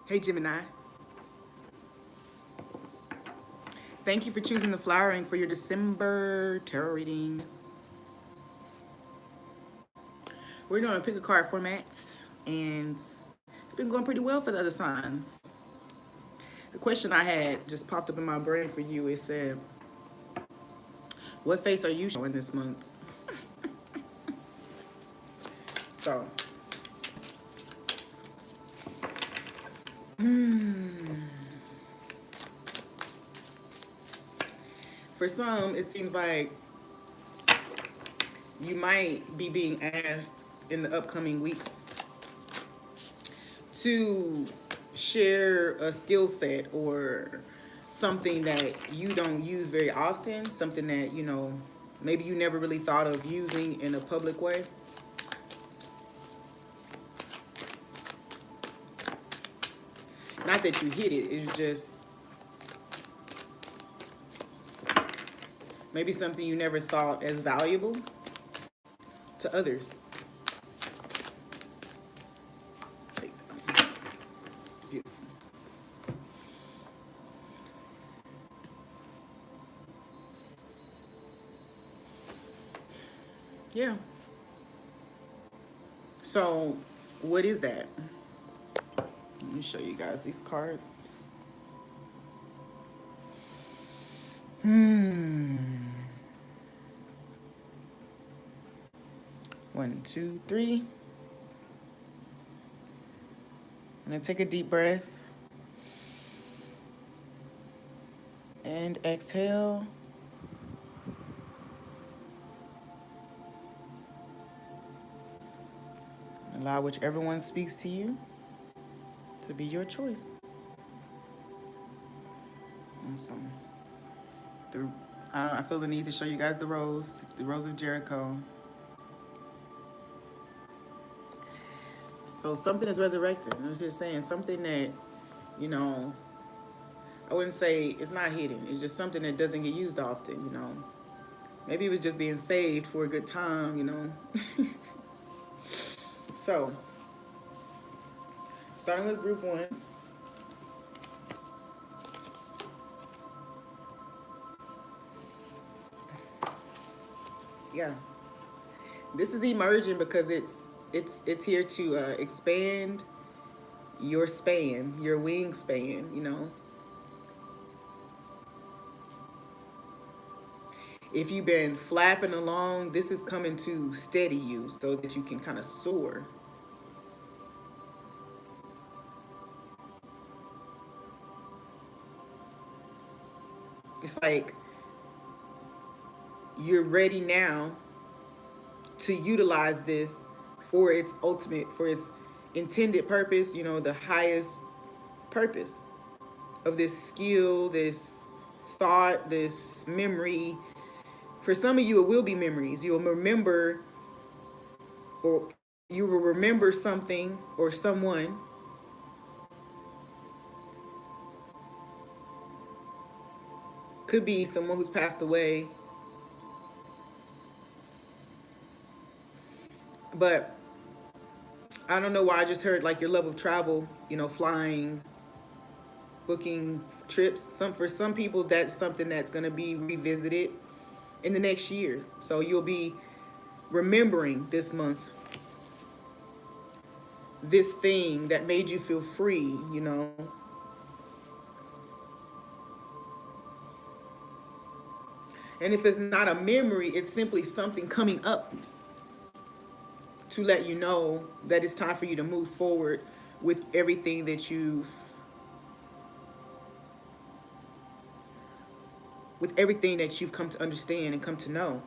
Hey, Gemini. Thank you for choosing the flowering for your December tarot reading. We're doing a pick a card format, and it's been going pretty well for the other signs. The question I had just popped up in my brain for you. It said, what face are you showing this month? So, for some, it seems like you might be being asked in the upcoming weeks to share a skill set or something that you don't use very often, something that, maybe you never really thought of using in a public way. Not that you hid it, it's just maybe something you never thought as valuable to others. Beautiful. Yeah. So, what is that? Let me show you guys these cards. One, two, three. I'm gonna take a deep breath and exhale. Allow whichever one speaks to you to be your choice. Awesome. I feel the need to show you guys the rose of Jericho. So something is resurrected. I was just saying something that, I wouldn't say it's not hidden. It's just something that doesn't get used often, Maybe it was just being saved for a good time, So, starting with group one. Yeah. This is emerging because it's here to expand your span, your wingspan, If you've been flapping along, this is coming to steady you so that you can kind of soar. It's like you're ready now to utilize this for its intended purpose, the highest purpose of this skill, this thought, this memory. For some of you, it will be memories. You'll remember, or you will remember something or someone. Could be someone who's passed away. But I don't know why I just heard like your love of travel, flying, booking trips. For some people, that's something that's going to be revisited in the next year. So you'll be remembering this month this thing that made you feel free, And if it's not a memory, it's simply something coming up to let you know that it's time for you to move forward with everything that you've come to understand and come to know.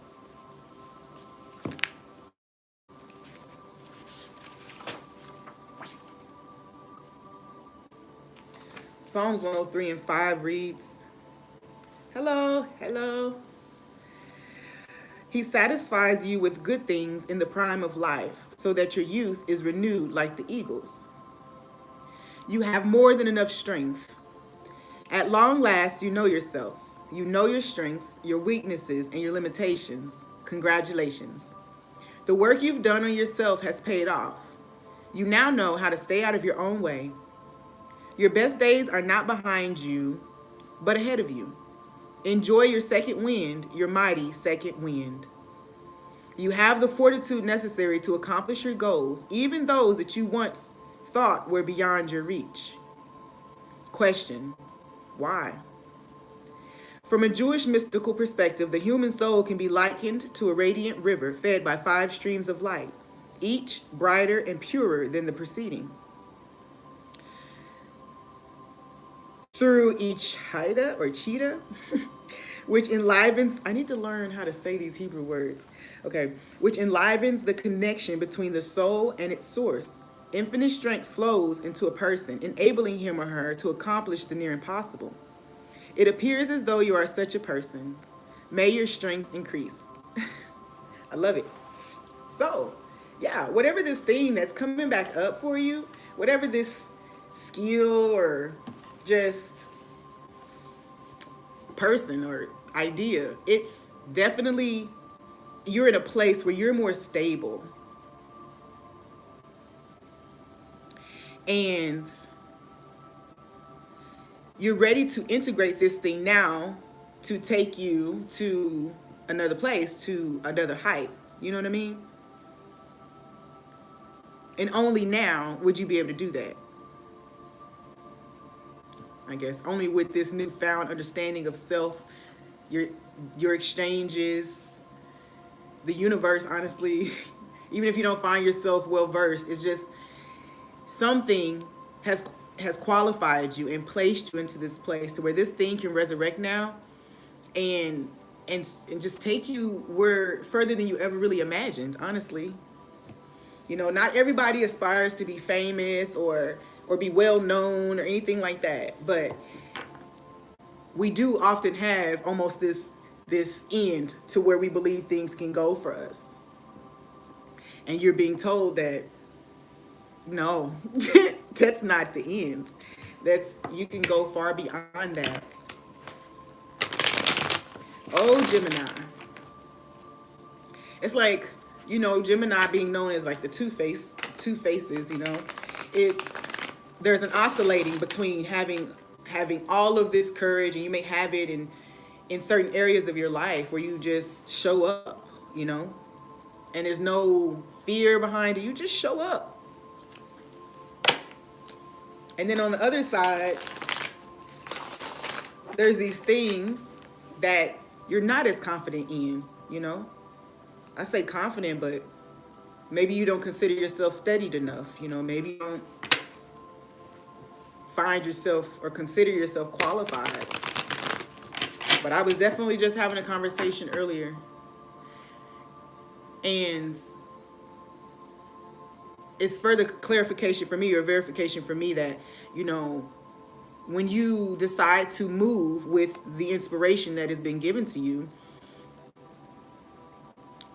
Psalms 103:5 reads, hello. He satisfies you with good things in the prime of life, so that your youth is renewed like the eagles. You have more than enough strength. At long last, you know yourself. You know your strengths, your weaknesses, and your limitations. Congratulations. The work you've done on yourself has paid off. You now know how to stay out of your own way. Your best days are not behind you, but ahead of you. Enjoy your second wind, your mighty second wind. You have the fortitude necessary to accomplish your goals, even those that you once thought were beyond your reach. Question: why? From a Jewish mystical perspective, the human soul can be likened to a radiant river fed by 5 streams of light, each brighter and purer than the preceding. Through each Haida or cheetah, which enlivens, I need to learn how to say these Hebrew words, okay, which enlivens the connection between the soul and its source. Infinite strength flows into a person, enabling him or her to accomplish the near impossible. It appears as though you are such a person. May your strength increase. I love it. So, yeah, whatever this thing that's coming back up for you, whatever this skill or just person or idea, it's definitely, you're in a place where you're more stable. And you're ready to integrate this thing now to take you to another place, to another height. You know what I mean? And only now would you be able to do that. I guess only with this newfound understanding of self, your exchanges, the universe, honestly, even if you don't find yourself well versed, it's just something has qualified you and placed you into this place to where this thing can resurrect now and just take you where further than you ever really imagined, honestly. You know, not everybody aspires to be famous or be well known or anything like that, but we do often have almost this end to where we believe things can go for us. And you're being told that no, that's not the end. You can go far beyond that. Oh, Gemini. It's like, you know, Gemini being known as like the two faces, you know. There's an oscillating between having all of this courage, and you may have it in certain areas of your life where you just show up, you know, and there's no fear behind it. You just show up. And then on the other side, there's these things that you're not as confident in, you know. I say confident, but maybe you don't consider yourself studied enough, you know. Maybe you don't find yourself or consider yourself qualified. But I was definitely just having a conversation earlier, and it's further clarification for me or verification for me that, you know, when you decide to move with the inspiration that has been given to you,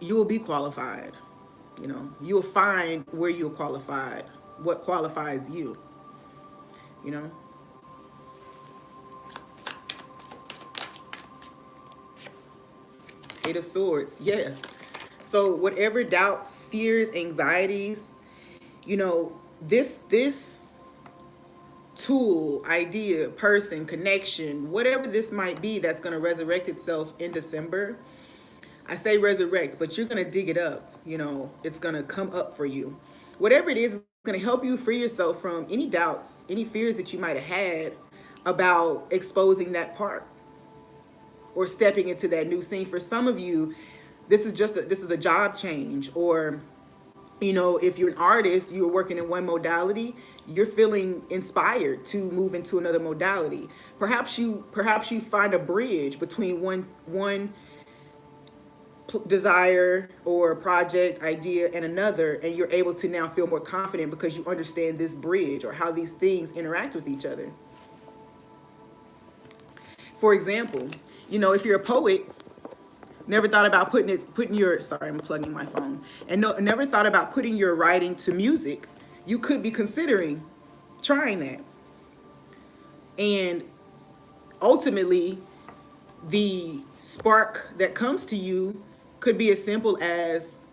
you will be qualified. You know, you'll find where you're qualified, what qualifies you, you know. Eight of Swords, yeah. So whatever doubts, fears, anxieties, you know, this tool, idea, person, connection, whatever this might be that's going to resurrect itself in December. I say resurrect, but you're going to dig it up. You know, it's going to come up for you. Whatever it is, it's going to help you free yourself from any doubts, any fears that you might have had about exposing that part or stepping into that new scene. For some of you, this is a job change, or, you know, if you're an artist, you're working in one modality, you're feeling inspired to move into another modality. Perhaps you find a bridge between one desire or project idea and another, and you're able to now feel more confident because you understand this bridge or how these things interact with each other. For example, you know, if you're a poet, never thought about putting your, sorry, I'm plugging my phone, and never thought about putting your writing to music, you could be considering trying that. And ultimately, the spark that comes to you could be as simple as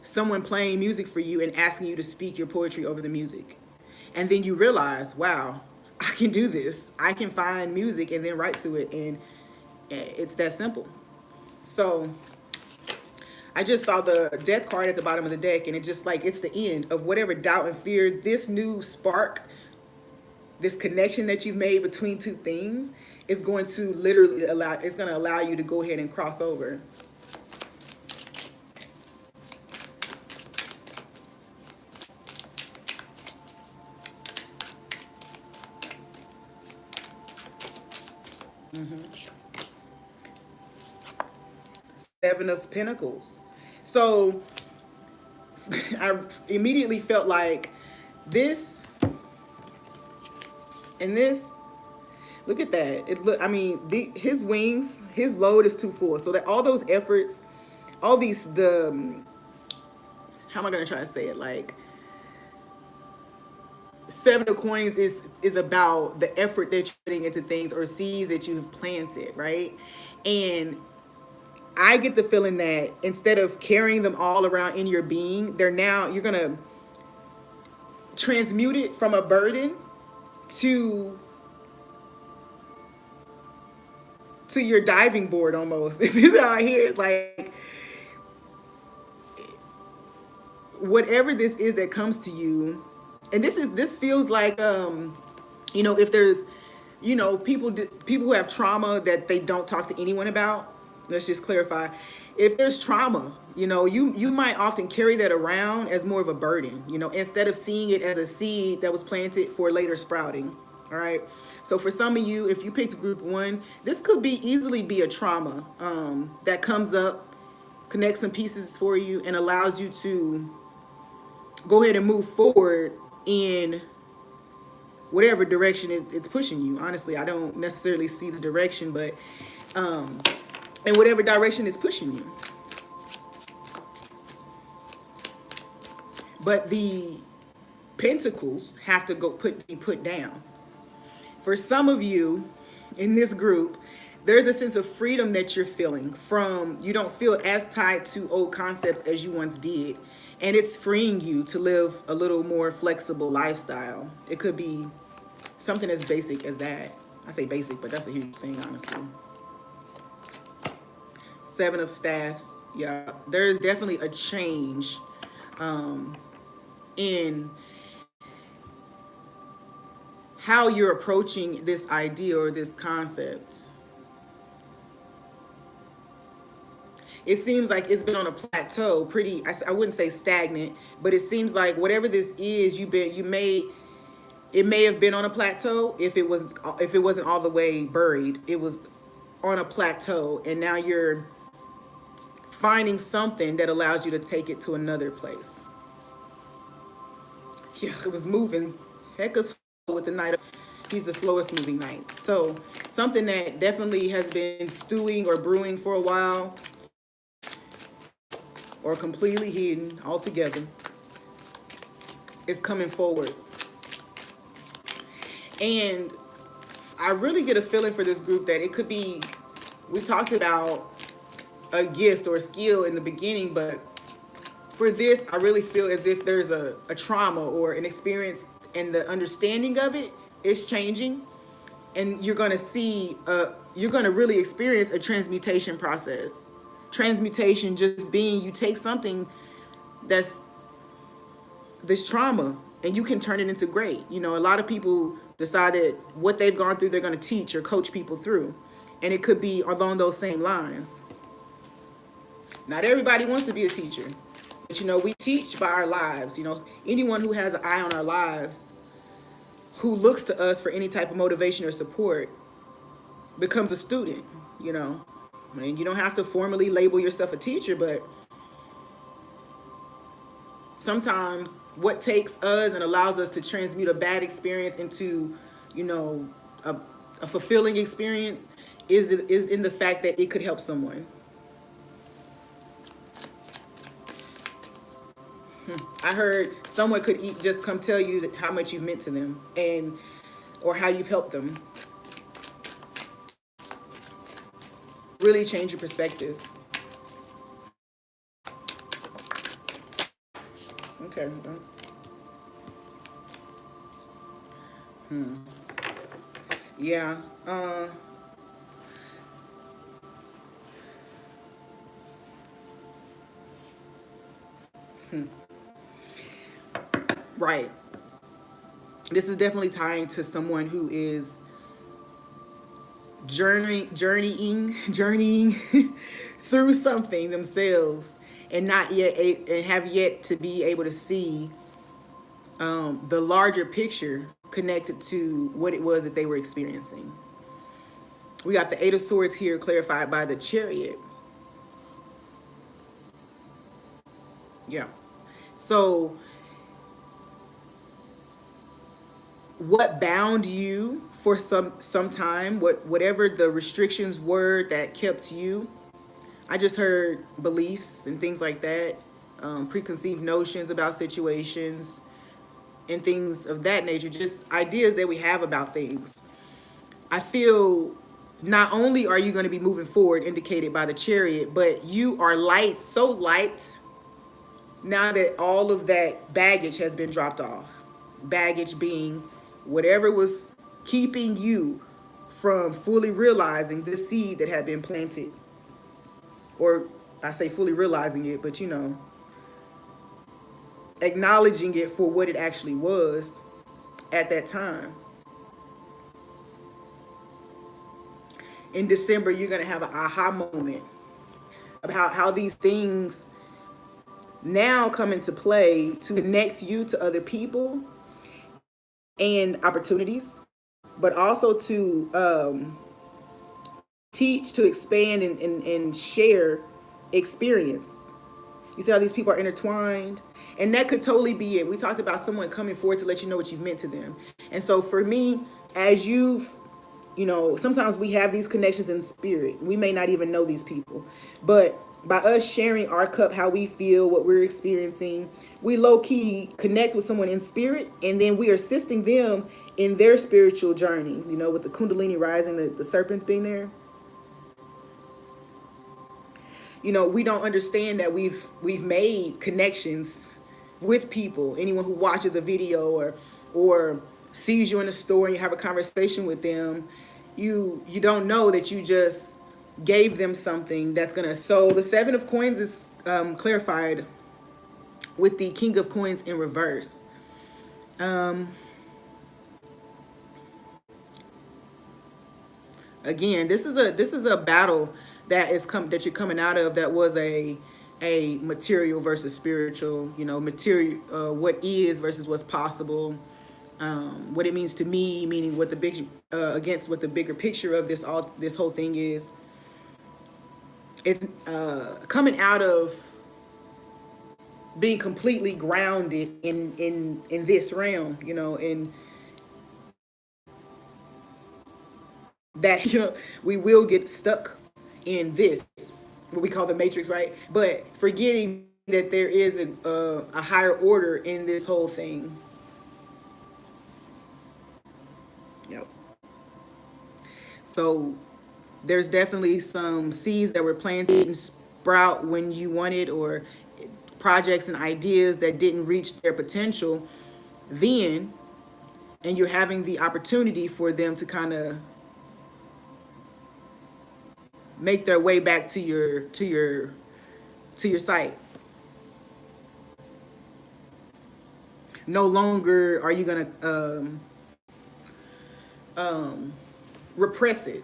someone playing music for you and asking you to speak your poetry over the music. And then you realize, wow, I can do this. I can find music and then write to it, and it's that simple. So I just saw the death card at the bottom of the deck, and it's just like it's the end of whatever doubt and fear. This new spark, this connection that you've made between two things, is going to literally allow you to go ahead and cross over. Seven of Pentacles. So I immediately felt like this and this. Look at that. I mean, his wings, his load is too full. So that all those efforts, all these, how am I going to try to say it? Like, Seven of Coins is about the effort that you're putting into things or seeds that you've planted, right? And I get the feeling that instead of carrying them all around in your being, you're going to transmute it from a burden to your diving board almost. This is how I hear it. It's like, whatever this is that comes to you, and this feels like, if there's, people who have trauma that they don't talk to anyone about. Let's just clarify. If there's trauma, you might often carry that around as more of a burden, instead of seeing it as a seed that was planted for later sprouting. All right. So for some of you, if you picked group 1, this could easily be a trauma that comes up, connects some pieces for you, and allows you to go ahead and move forward in whatever direction it's pushing you. Honestly, I don't necessarily see the direction, but in whatever direction it's pushing you. But the pentacles have to be put down. For some of you in this group, there's a sense of freedom that you're feeling you don't feel as tied to old concepts as you once did. And it's freeing you to live a little more flexible lifestyle. It could be something as basic as that. I say basic, but that's a huge thing, honestly. Seven of Staffs. Yeah, there's definitely a change in how you're approaching this idea or this concept. It seems like it's been on a plateau, I wouldn't say stagnant, but it seems like whatever this is, it may have been on a plateau if it wasn't all the way buried. It was on a plateau, and now you're finding something that allows you to take it to another place. Yeah, it was moving heck of slow with the Knight. He's the slowest moving knight. So something that definitely has been stewing or brewing for a while, or completely hidden altogether, is coming forward. And I really get a feeling for this group that it could be, we talked about a gift or a skill in the beginning, but for this, I really feel as if there's a trauma or an experience, and the understanding of it is changing, and you're going to really experience a transmutation process. Transmutation just being, you take something that's this trauma and you can turn it into great. A lot of people decide that what they've gone through, they're going to teach or coach people through. And it could be along those same lines. Not everybody wants to be a teacher, but we teach by our lives. Anyone who has an eye on our lives, who looks to us for any type of motivation or support, becomes a student. And you don't have to formally label yourself a teacher, but sometimes what takes us and allows us to transmute a bad experience into, a fulfilling experience is in the fact that it could help someone. I heard someone could just come tell you how much you've meant to them or how you've helped them. Really change your perspective. Okay. Yeah. Right. This is definitely tying to someone who is journeying through something themselves, and not yet and have yet to be able to see the larger picture connected to what it was that they were experiencing. We got the Eight of Swords here clarified by the Chariot. Yeah. So what bound you for some time, whatever the restrictions were that kept you. I just heard beliefs and things like that, preconceived notions about situations and things of that nature, just ideas that we have about things. I feel not only are you going to be moving forward, indicated by the Chariot, but you are light, so light now that all of that baggage has been dropped off. Baggage being whatever was keeping you from fully realizing the seed that had been planted. Or I say fully realizing it, but acknowledging it for what it actually was at that time. In December, you're going to have an aha moment about how these things now come into play to connect you to other people and opportunities, but also to teach, to expand, and share experience. You see how these people are intertwined? And that could totally be it. We talked about someone coming forward to let you know what you've meant to them. And so for me, as sometimes we have these connections in spirit. We may not even know these people. But by us sharing our cup, how we feel, what we're experiencing, we low-key connect with someone in spirit, and then we are assisting them in their spiritual journey, with the Kundalini rising, the serpents being there. We don't understand that we've made connections with people. Anyone who watches a video or sees you in the store and you have a conversation with them, you don't know that you just gave them something that's gonna. So the Seven of Coins is clarified with the King of Coins in reverse. Again, this is a battle that you're coming out of, that was a material versus spiritual, material, what is versus what's possible, what it means to me, meaning what the big against what the bigger picture of this whole thing is. It's coming out of being completely grounded in this realm, in that we will get stuck in this, what we call the matrix, right? But forgetting that there is a higher order in this whole thing. Yep. So there's definitely some seeds that were planted and sprout when you wanted, or projects and ideas that didn't reach their potential then, and you're having the opportunity for them to kind of make their way back to your site. No longer are you gonna repress it.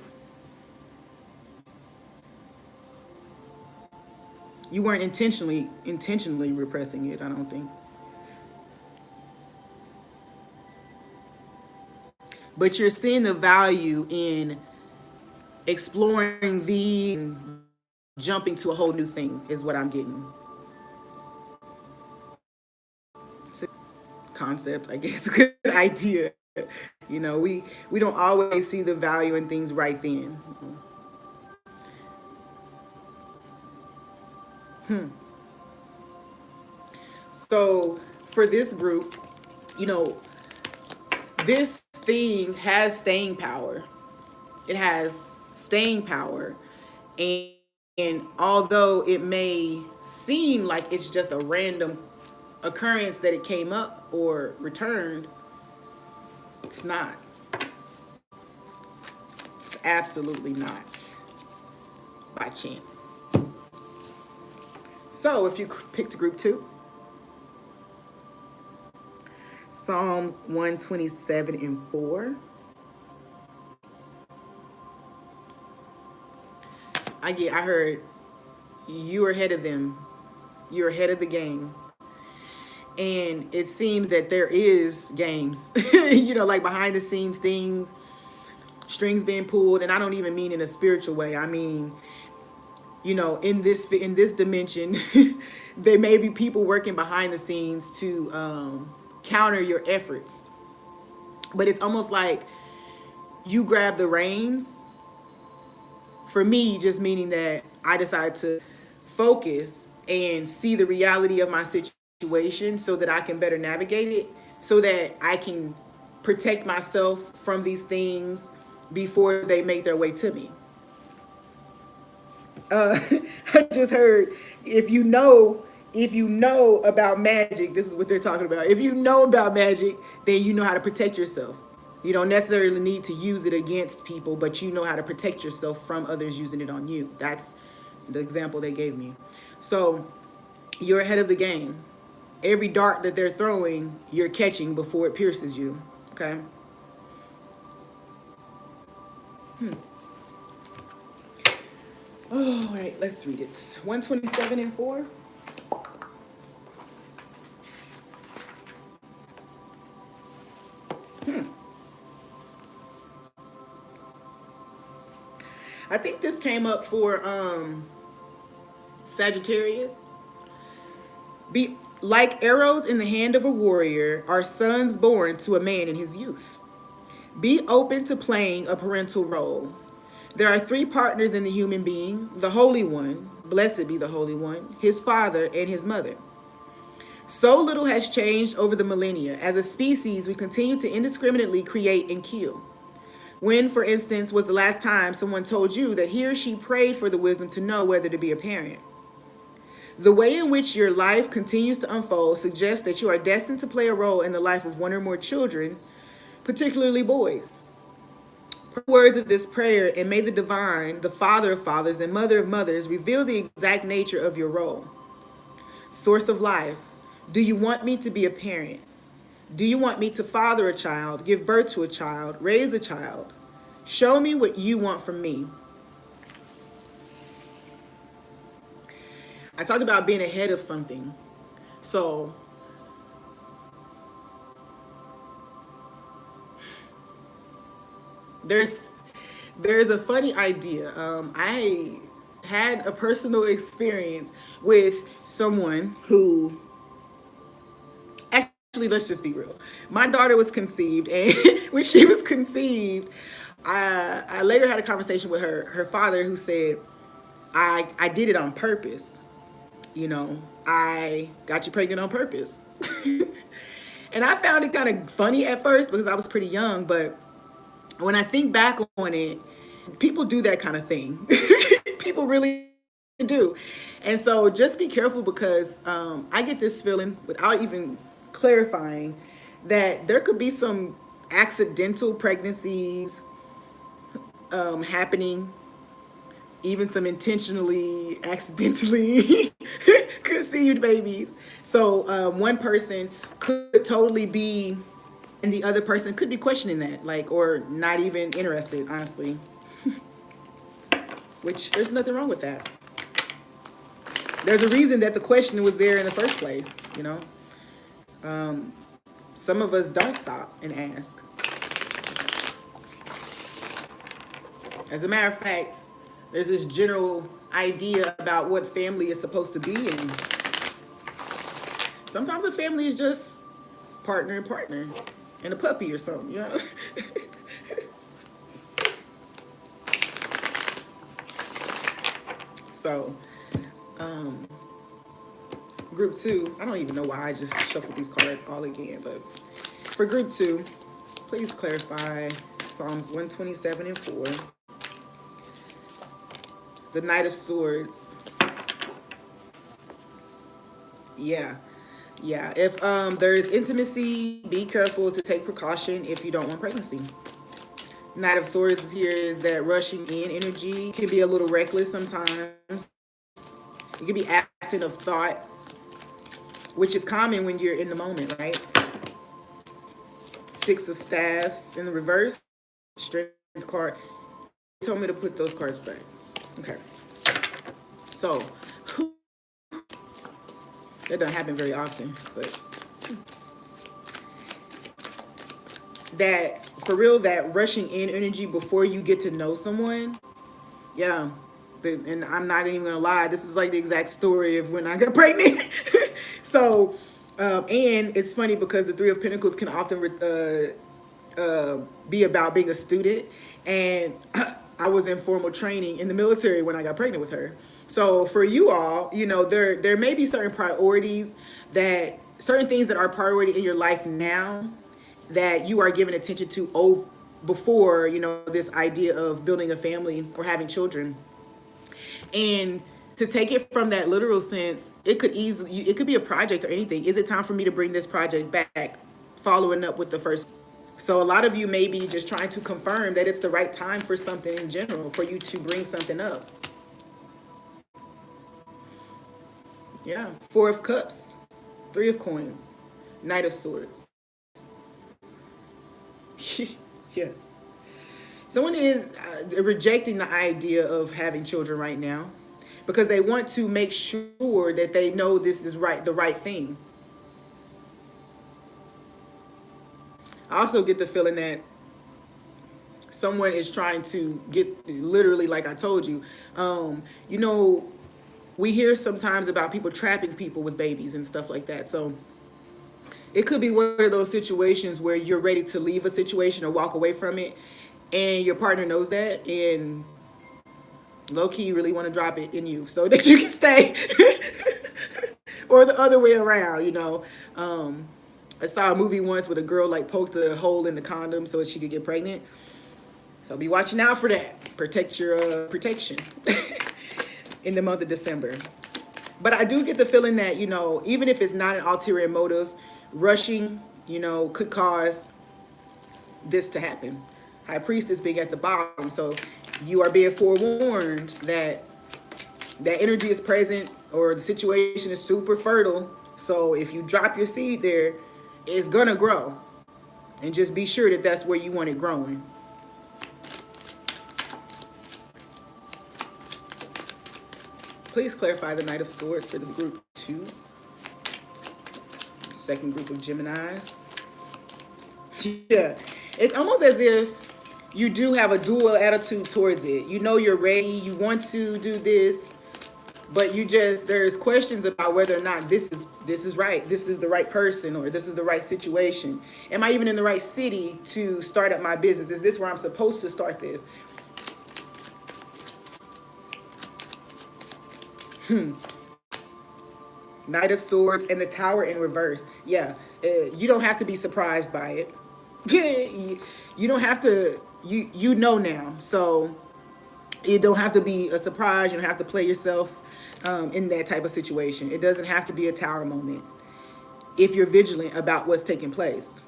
You weren't intentionally repressing it, I don't think. But you're seeing the value in exploring the jumping to a whole new thing is what I'm getting. It's a concept, I guess, a good idea. We don't always see the value in things right then. So for this group, this thing has staying power. It has staying power. And although it may seem like it's just a random occurrence that it came up or returned, it's not. absolutely not by chance. So if you picked group 2, Psalms 127 and 4. I heard you are ahead of them. You're ahead of the game. And it seems that there is games, like behind the scenes things, strings being pulled. And I don't even mean in a spiritual way. I mean, in this dimension, there may be people working behind the scenes to counter your efforts. But it's almost like you grab the reins. For me, just meaning that I decide to focus and see the reality of my situation so that I can better navigate it, so that I can protect myself from these things before they make their way to me. I just heard, if you know about magic, this is what they're talking about. If you know about magic, then you know how to protect yourself. You don't necessarily need to use it against people, but you know how to protect yourself from others using it on you. That's the example they gave me. So you're ahead of the game. Every dart that they're throwing, you're catching before it pierces you. Okay? All right, let's read it. 127 and 4. I think this came up for Sagittarius. Be like arrows in the hand of a warrior are sons born to a man in his youth. Be open to playing a parental role. There are 3 partners in the human being: the Holy One, blessed be the Holy One, his father, and his mother. So little has changed over the millennia. As a species, we continue to indiscriminately create and kill. When, for instance, was the last time someone told you that he or she prayed for the wisdom to know whether to be a parent? The way in which your life continues to unfold suggests that you are destined to play a role in the life of 1 or more children, particularly boys. Pray the words of this prayer, and may the divine, the Father of fathers and Mother of mothers, reveal the exact nature of your role. Source of life, do you want me to be a parent? Do you want me to father a child, give birth to a child, raise a child? Show me what you want from me. I talked about being ahead of something. So there's a funny idea. I had a personal experience with someone who, actually, let's just be real. My daughter was conceived, and when she was conceived, I later had a conversation with her father, who said, I did it on purpose. I got you pregnant on purpose. And I found it kind of funny at first because I was pretty young, but when I think back on it, people do that kind of thing. People really do. And so just be careful, because I get this feeling, without even clarifying, that there could be some accidental pregnancies happening, even some intentionally, accidentally conceived babies. So one person could totally be, and the other person could be questioning that, or not even interested, honestly. Which, there's nothing wrong with that. There's a reason that the question was there in the first place, Some of us don't stop and ask. As a matter of fact, there's this general idea about what family is supposed to be, and sometimes a family is just partner and partner and a puppy or something, So, group 2, I don't even know why I just shuffled these cards all again, but for group 2, please clarify Psalms 127 and 4. The Knight of Swords. Yeah. If there is intimacy, be careful to take precaution if you don't want pregnancy. Knight of Swords is here is that rushing in energy can be a little reckless sometimes. It can be absent of thought, which is common when you're in the moment, right? Six of Staffs in the reverse. Strength card. They told me to put those cards back. Okay. So, that doesn't happen very often, but that, for real, that rushing in energy before you get to know someone, yeah. And I'm not even gonna lie, this is like the exact story of when I got pregnant. So, and it's funny because the Three of Pentacles can often be about being a student, and I was in formal training in the military when I got pregnant with her. So for you all, you know, there may be certain priorities, that certain things that are priority in your life now that you are giving attention to before, you know, this idea of building a family or having children. And to take it from that literal sense, it could be a project or anything. Is it time for me to bring this project back? Following up with the first. So a lot of you may be just trying to confirm that it's the right time for something in general, for you to bring something up. Yeah. Four of Cups, Three of Coins, Knight of Swords. Yeah. Someone is rejecting the idea of having children right now because they want to make sure that they know this is the right thing. I also get the feeling that someone is trying to get, literally, like I told you, you know, we hear sometimes about people trapping people with babies and stuff like that. So it could be one of those situations where you're ready to leave a situation or walk away from it, and your partner knows that, and low-key you really want to drop it in you so that you can stay. Or the other way around, you know. I saw a movie once with a girl like poked a hole in the condom so she could get pregnant. So be watching out for that. Protect your protection in the month of December. But I do get the feeling that, you know, even if it's not an ulterior motive, rushing, you know, could cause this to happen. High Priestess being at the bottom. So you are being forewarned that that energy is present, or the situation is super fertile. So if you drop your seed there, it's gonna grow. And just be sure that that's where you want it growing. Please clarify the Knight of Swords for this group 2. Second group of Geminis. Yeah, it's almost as if you do have a dual attitude towards it. You know you're ready, you want to do this, but there's questions about whether or not this is right. This is the right person, or this is the right situation. Am I even in the right city to start up my business? Is this where I'm supposed to start this? Knight of Swords and the Tower in reverse. Yeah, you don't have to be surprised by it. You don't have to, you know now. So it don't have to be a surprise. You don't have to play yourself in that type of situation. It doesn't have to be a tower moment if you're vigilant about what's taking place.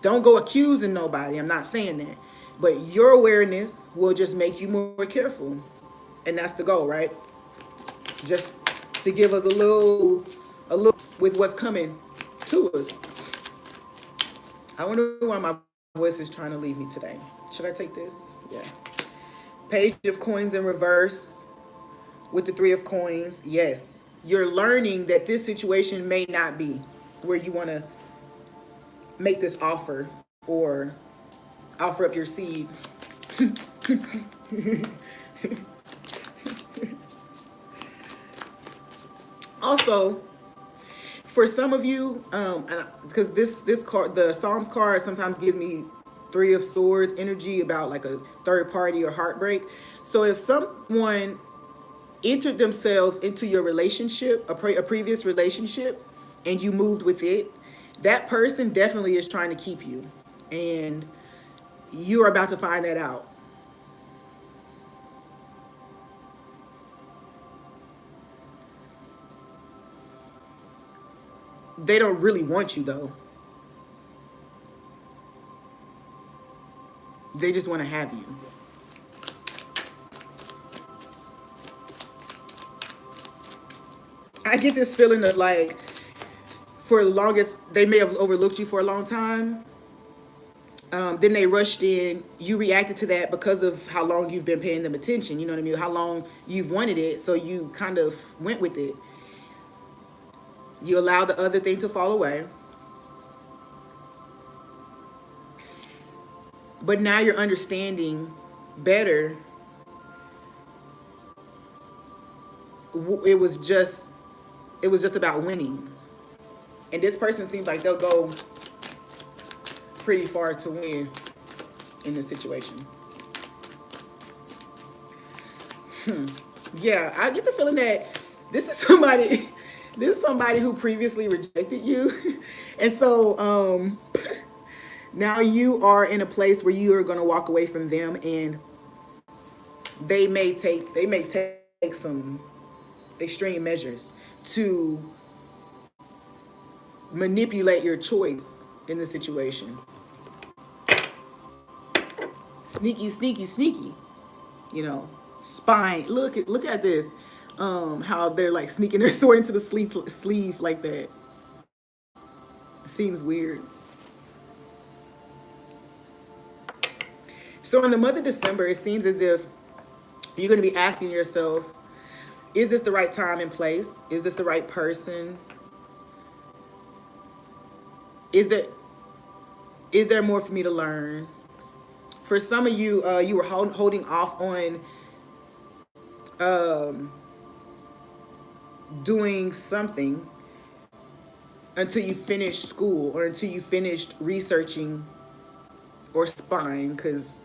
Don't go accusing nobody. I'm not saying that. But your awareness will just make you more careful. And that's the goal, right? Just to give us a little with what's coming to us. I wonder why my voice is trying to leave me today. Should I take this? Yeah. Page of Coins in reverse with the Three of Coins. Yes. You're learning that this situation may not be where you want to make this offer or offer up your seed. Also, for some of you, because this card, the Psalms card, sometimes gives me Three of Swords energy about like a third party or heartbreak. So if someone entered themselves into your relationship, a previous relationship, and you moved with it, that person definitely is trying to keep you, and you are about to find that out. They don't really want you though. They just want to have you. I get this feeling of like, for the longest, they may have overlooked you for a long time. Then they rushed in. You reacted to that because of how long you've been paying them attention. You know what I mean? How long you've wanted it. So you kind of went with it. You allowed the other thing to fall away. But now you're understanding better. It was just about winning. And this person seems like they'll go pretty far to win in this situation. Yeah, I get the feeling that this is somebody who previously rejected you. And so now you are in a place where you are going to walk away from them, and they may take some extreme measures to manipulate your choice in the situation. Sneaky, sneaky, sneaky. You know, spying. Look at this. How they're like sneaking their sword into the sleeve like that. It seems weird. So in the month of December, it seems as if you're going to be asking yourself, is this the right time and place? Is this the right person? Is there more for me to learn? For some of you, you were holding off on doing something until you finished school, or until you finished researching or spying, because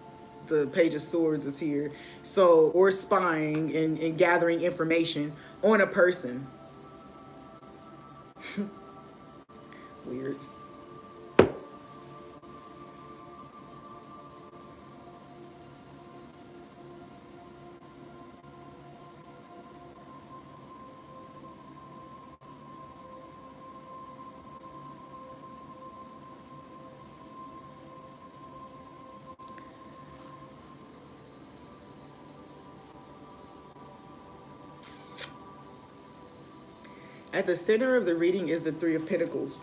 the Page of Swords is here. So, or spying and gathering information on a person. Weird. At the center of the reading is the Three of Pentacles.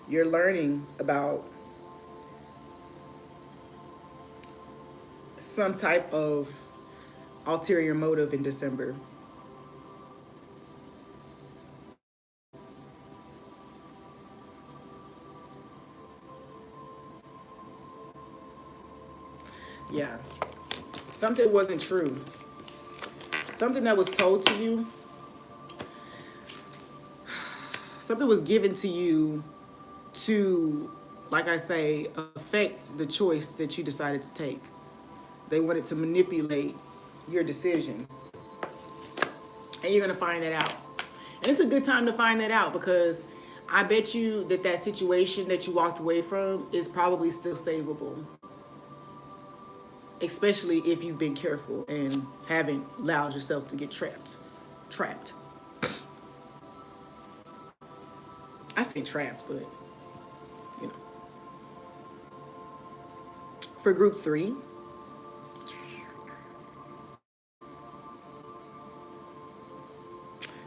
You're learning about some type of ulterior motive in December. Yeah. Something wasn't true. Something that was told to you. Something was given to you to, like I say, affect the choice that you decided to take. They wanted to manipulate your decision. And you're going to find that out. And it's a good time to find that out, because I bet you that situation that you walked away from is probably still savable. Especially if you've been careful and haven't allowed yourself to get trapped. I say trapped, but, you know. For group 3,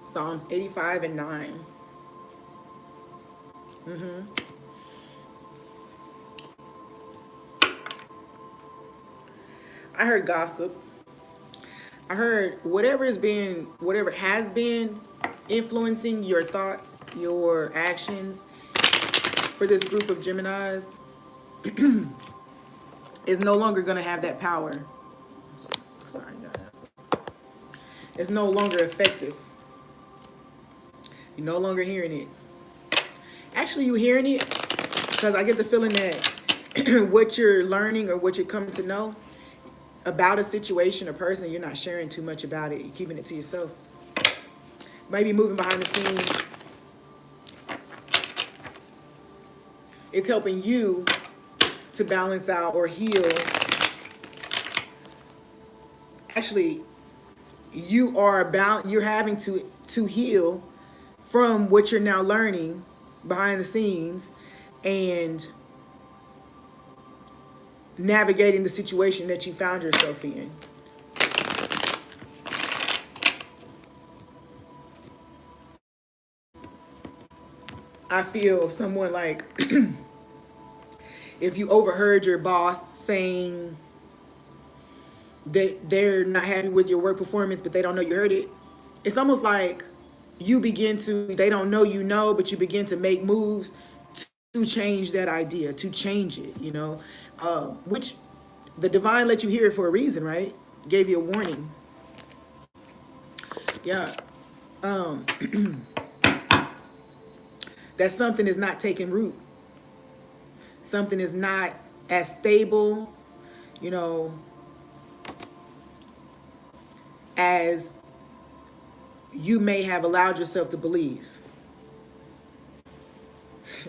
Psalms 85 and 9. I heard gossip. I heard whatever has been influencing your thoughts, your actions for this group of Geminis is no longer going to have that power. Sorry, guys. It's no longer effective. You're no longer hearing it. Actually, you're hearing it, because I get the feeling that what you're learning or what you're coming to know about a situation or person, you're not sharing too much about it. You're keeping it to yourself. Maybe moving behind the scenes. It's helping you to balance out or heal. Actually, you're having to heal from what you're now learning behind the scenes, and navigating the situation that you found yourself in. I feel someone like if you overheard your boss saying that they're not happy with your work performance, but they don't know you heard it, it's almost like you begin to, they don't know you know, but you begin to make moves to change that idea, to change it, you know, which the divine let you hear it for a reason, right? Gave you a warning. Yeah. That something is not taking root. Something is not as stable, you know, as you may have allowed yourself to believe.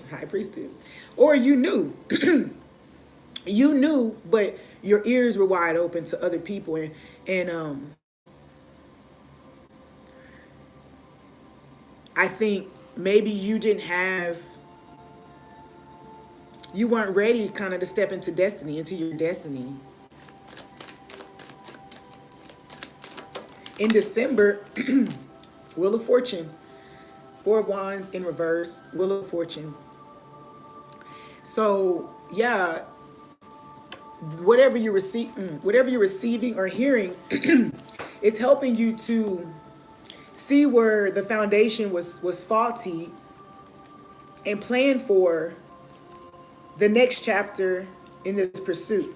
High priestess. Or you knew. You knew, but your ears were wide open to other people. And I think maybe you weren't ready kind of to step into destiny, into your destiny. In December, Wheel of Fortune, 4 of Wands in reverse, Wheel of Fortune. So yeah, whatever you're receiving or hearing, it's helping you to see where the foundation was faulty and plan for the next chapter in this pursuit.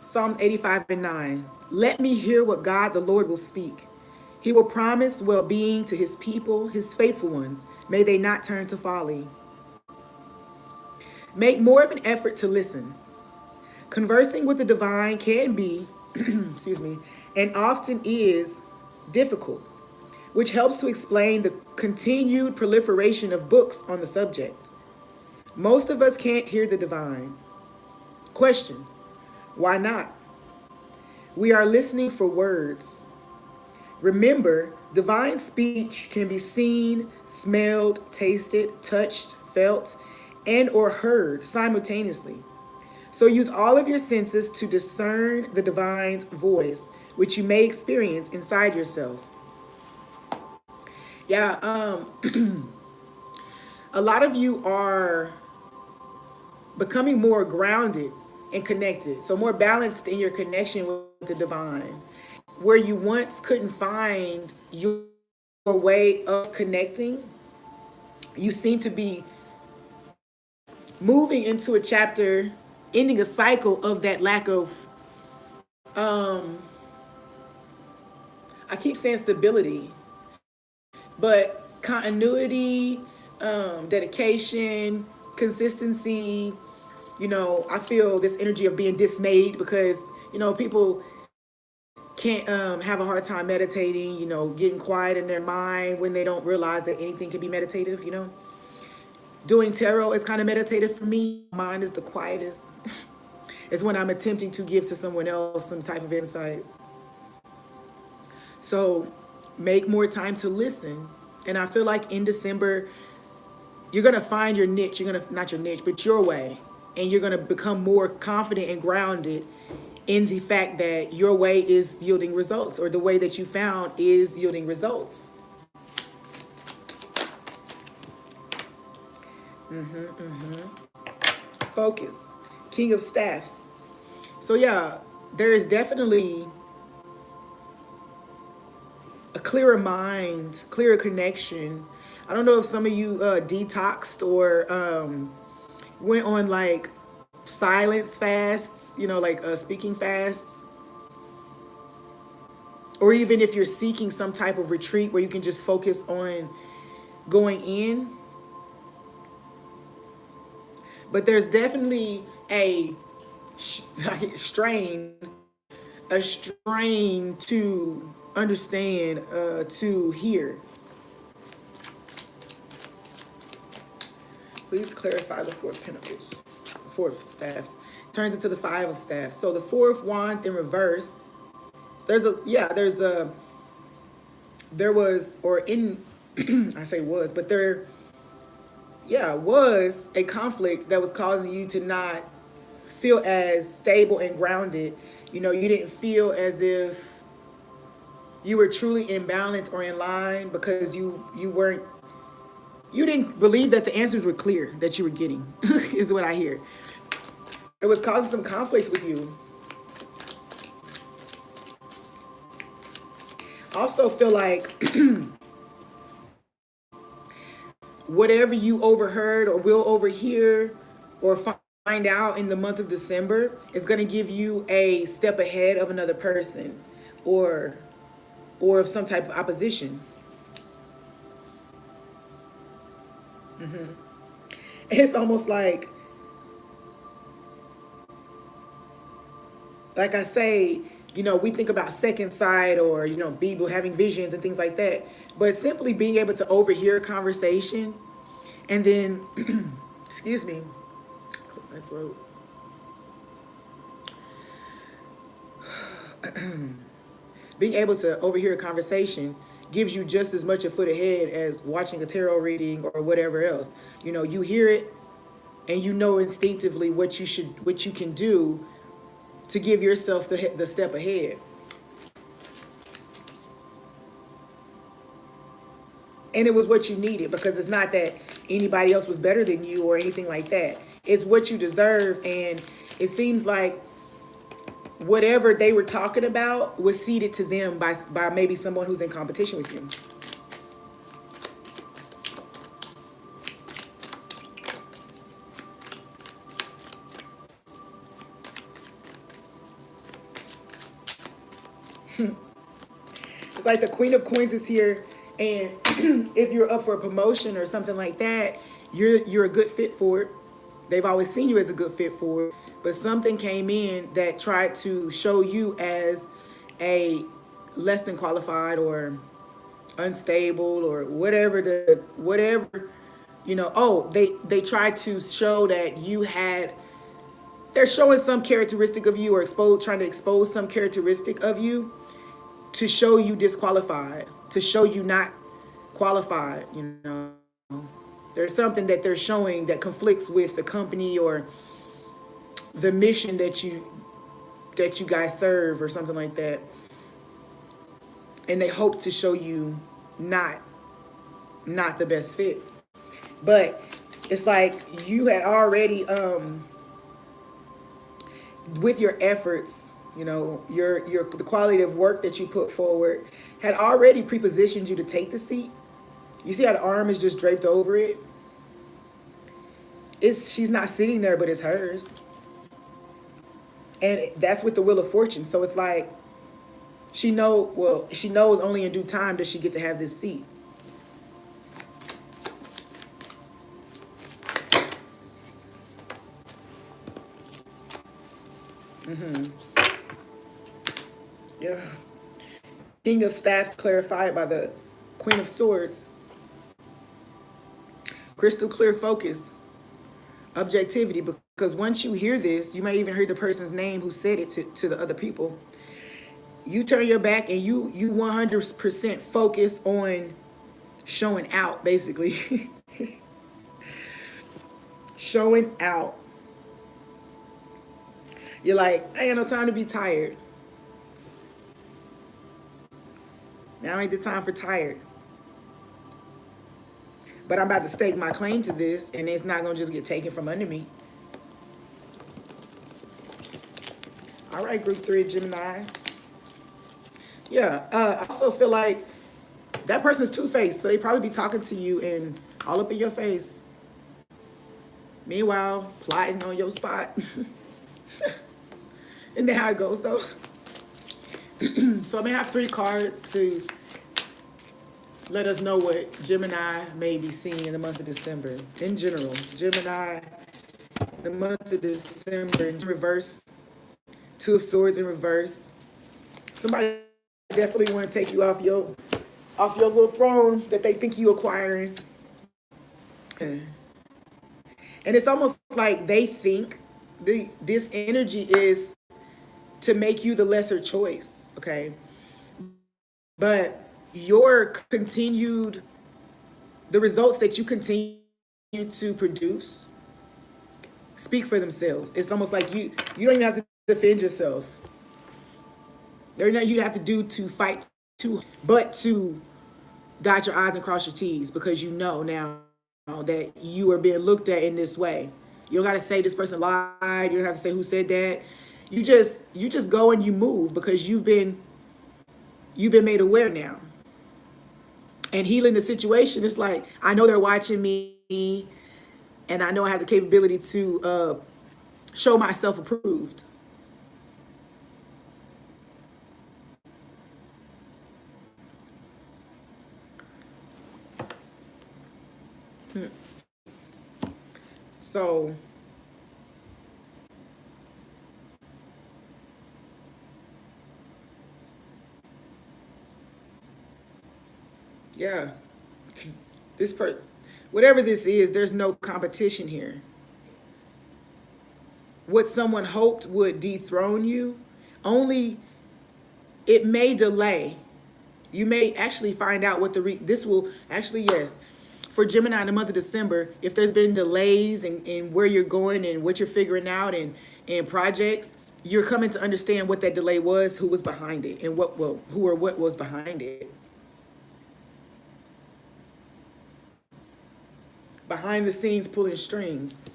Psalms 85:9. Let me hear what God the Lord will speak. He will promise well-being to his people, his faithful ones. May they not turn to folly. Make more of an effort to listen. Conversing with the divine can be, excuse me, and often is difficult, which helps to explain the continued proliferation of books on the subject. Most of us can't hear the divine. Question: why not? We are listening for words. Remember, divine speech can be seen, smelled, tasted, touched, felt, and or heard simultaneously. So use all of your senses to discern the divine's voice, which you may experience inside yourself. Yeah, a lot of you are becoming more grounded and connected, so more balanced in your connection with the divine. Where you once couldn't find your way of connecting, you seem to be moving into a chapter, ending a cycle of that lack of, I keep saying stability, but continuity, dedication, consistency. You know, I feel this energy of being dismayed because, you know, people can't have a hard time meditating, you know, getting quiet in their mind when they don't realize that anything can be meditative, you know. Doing tarot is kind of meditative for me. Mine is the quietest. It's when I'm attempting to give to someone else some type of insight. So make more time to listen. And I feel like in December, you're going to find your niche. You're going to, not your niche, but your way. And you're going to become more confident and grounded in the fact that your way is yielding results, or the way that you found is yielding results. Focus. King of Staffs. So yeah, there is definitely a clearer mind, clearer connection. I don't know if some of you detoxed or went on like silence fasts, you know, like speaking fasts. Or even if you're seeking some type of retreat where you can just focus on going in. But there's definitely a strain to understand, to hear. Please clarify the 4 of Pentacles. 4 of Staffs turns into the 5 of Staffs. So the 4 of Wands in reverse. There was, or in, I say was, but there yeah, was a conflict that was causing you to not feel as stable and grounded. You know, you didn't feel as if you were truly in balance or in line because you weren't, you didn't believe that the answers were clear that you were getting is what I hear. It was causing some conflicts with you. I also feel like whatever you overheard or will overhear or find out in the month of December is going to give you a step ahead of another person or of some type of opposition. It's almost like I say, you know, we think about second sight or, you know, people having visions and things like that. But simply being able to overhear a conversation and then, excuse me, clear my throat. Being able to overhear a conversation gives you just as much a foot ahead as watching a tarot reading or whatever else. You know, you hear it and you know instinctively what you can do to give yourself the step ahead. And it was what you needed, because it's not that anybody else was better than you or anything like that. It's what you deserve. And it seems like whatever they were talking about was ceded to them by maybe someone who's in competition with you. It's like the Queen of Coins is here, and if you're up for a promotion or something like that, you're a good fit for it. They've always seen you as a good fit for it, but something came in that tried to show you as a less than qualified or unstable or whatever, you know. Oh, they tried to show that you had, they're showing some characteristic of you or trying to expose some characteristic of you to show you disqualified, to show you not qualified, you know. There's something that they're showing that conflicts with the company or the mission that you guys serve or something like that. And they hope to show you not the best fit. But it's like you had already with your efforts, you know, your the quality of work that you put forward had already prepositioned you to take the seat. You see how the arm is just draped over it? She's not sitting there, but it's hers. And that's with the Wheel of Fortune. So it's like she knows only in due time does she get to have this seat. Yeah. King of Staffs clarified by the Queen of Swords. Crystal clear focus. Objectivity, because once you hear this, you may even hear the person's name who said it to the other people. You turn your back and you 100% focus on showing out, basically. Showing out. You're like, I ain't no time to be tired. Now ain't the time for tired. But I'm about to stake my claim to this, and it's not going to just get taken from under me. All right, group 3, Gemini. Yeah, I also feel like that person's two-faced, so they probably be talking to you and all up in your face. Meanwhile, plotting on your spot. Isn't that how it goes, though? So I'm going to have 3 cards to let us know what Gemini may be seeing in the month of December. In general, Gemini, the month of December in reverse. 2 of Swords in reverse. Somebody definitely want to take you off your little throne that they think you acquiring. And it's almost like they think this energy is to make you the lesser choice, okay? But the results that you continue to produce speak for themselves. It's almost like you don't even have to defend yourself. There's nothing you have to do to fight but to dot your I's and cross your T's, because you know now that you are being looked at in this way. You don't got to say this person lied. You don't have to say who said that. You just go and you move, because you've been made aware now. And healing the situation, it's like, I know they're watching me, and I know I have the capability to show myself approved. So yeah, whatever this is, there's no competition here. What someone hoped would dethrone you, only it may delay. You may actually find out what this will actually, yes, for Gemini in the month of December, if there's been delays in where you're going and what you're figuring out and projects, you're coming to understand what that delay was, who was behind it, and who or what was behind it. Behind the scenes pulling strings.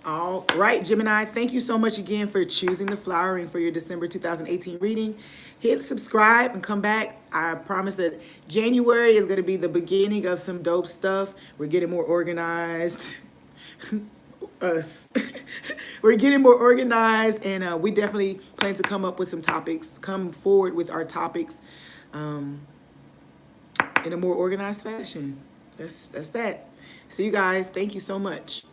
All right, Gemini, thank you so much again for choosing the flowering for your December 2018 reading. Hit subscribe and come back. I promise that January is going to be the beginning of some dope stuff. We're getting more organized. Us. We're getting more organized, and we definitely plan to come up with some topics, come forward with our topics in a more organized fashion. That's that. See you guys. Thank you so much.